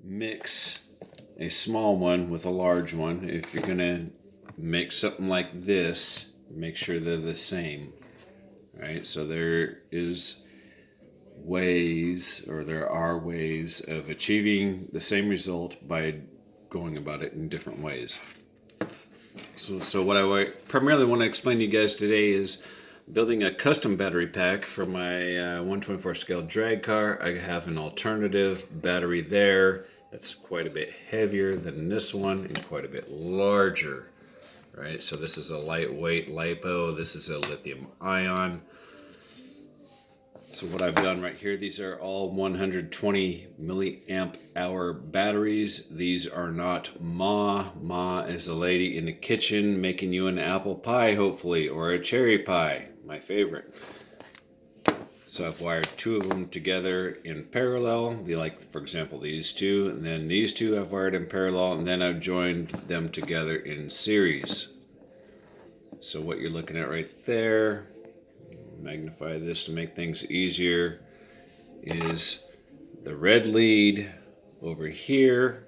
mix a small one with a large one. If you're going to make something like this, make sure they're the same. Right? So there are ways of achieving the same result by going about it in different ways. So what I primarily want to explain to you guys today is building a custom battery pack for my 124 scale drag car. I have an alternative battery there that's quite a bit heavier than this one and quite a bit larger. Right? So this is a lightweight LiPo. This is a lithium ion. So what I've done right here, these are all 120 milliamp hour batteries. These are not Ma. Ma is a lady in the kitchen making you an apple pie, hopefully, or a cherry pie, my favorite. So I've wired two of them together in parallel. Like, for example, these two, and then these two I've wired in parallel, and then I've joined them together in series. So what you're looking at right there, magnify this to make things easier, is the red lead over here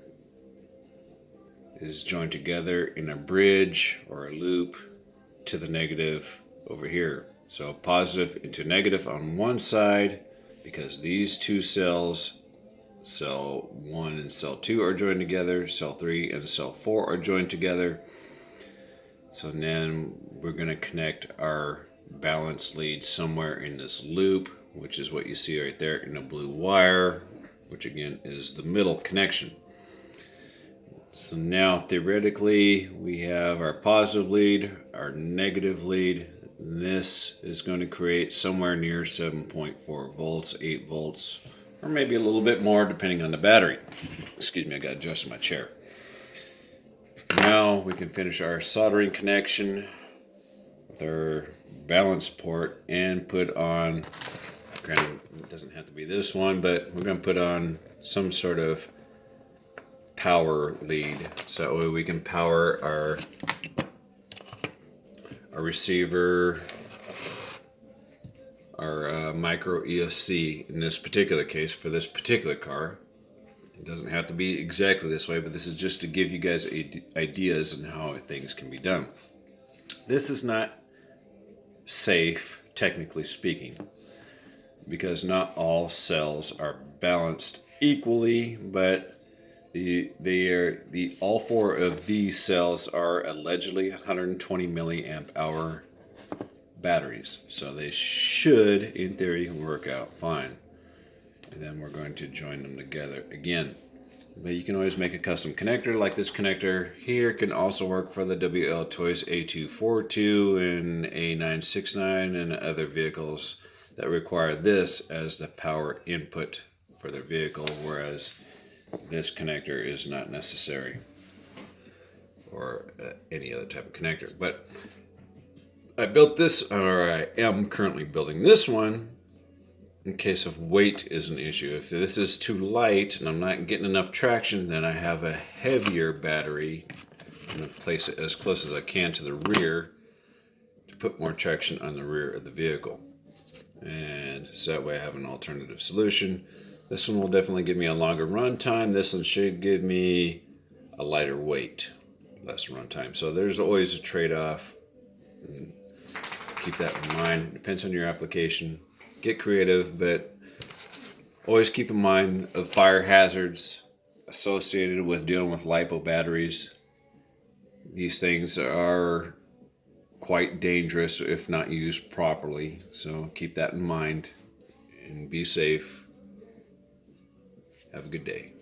is joined together in a bridge or a loop to the negative over here. So positive into negative on one side, because these two cells, cell 1 and cell 2 are joined together, cell 3 and cell 4 are joined together. So then we're going to connect our balance lead somewhere in this loop, which is what you see right there in a blue wire, which again is the middle connection. So now theoretically we have our positive lead, our negative lead. This is going to create somewhere near 7.4 volts, 8 volts, or maybe a little bit more depending on the battery. Excuse me, I got to adjust my chair. Now we can finish our soldering connection with our balance port and put on, granted it doesn't have to be this one, but we're going to put on some sort of power lead, so that way we can power our receiver, our micro ESC in this particular case for this particular car. It doesn't have to be exactly this way, but this is just to give you guys ideas on how things can be done. This is not safe, technically speaking, because not all cells are balanced equally, but all four of these cells are allegedly 120 milliamp hour batteries, so they should, in theory, work out fine. And then we're going to join them together again. But you can always make a custom connector, like this connector here can also work for the WL Toys A242 and A969 and other vehicles that require this as the power input for their vehicle, whereas this connector is not necessary, or any other type of connector. But I built this, or I am currently building this one, in case of weight is an issue. If this is too light and I'm not getting enough traction, then I have a heavier battery. I'm going to place it as close as I can to the rear to put more traction on the rear of the vehicle. And so that way I have an alternative solution. This one will definitely give me a longer run time. This one should give me a lighter weight, less run time. So there's always a trade-off. Keep that in mind. It depends on your application. Get creative, but always keep in mind the fire hazards associated with dealing with LiPo batteries. These things are quite dangerous if not used properly, so keep that in mind and be safe. Have a good day.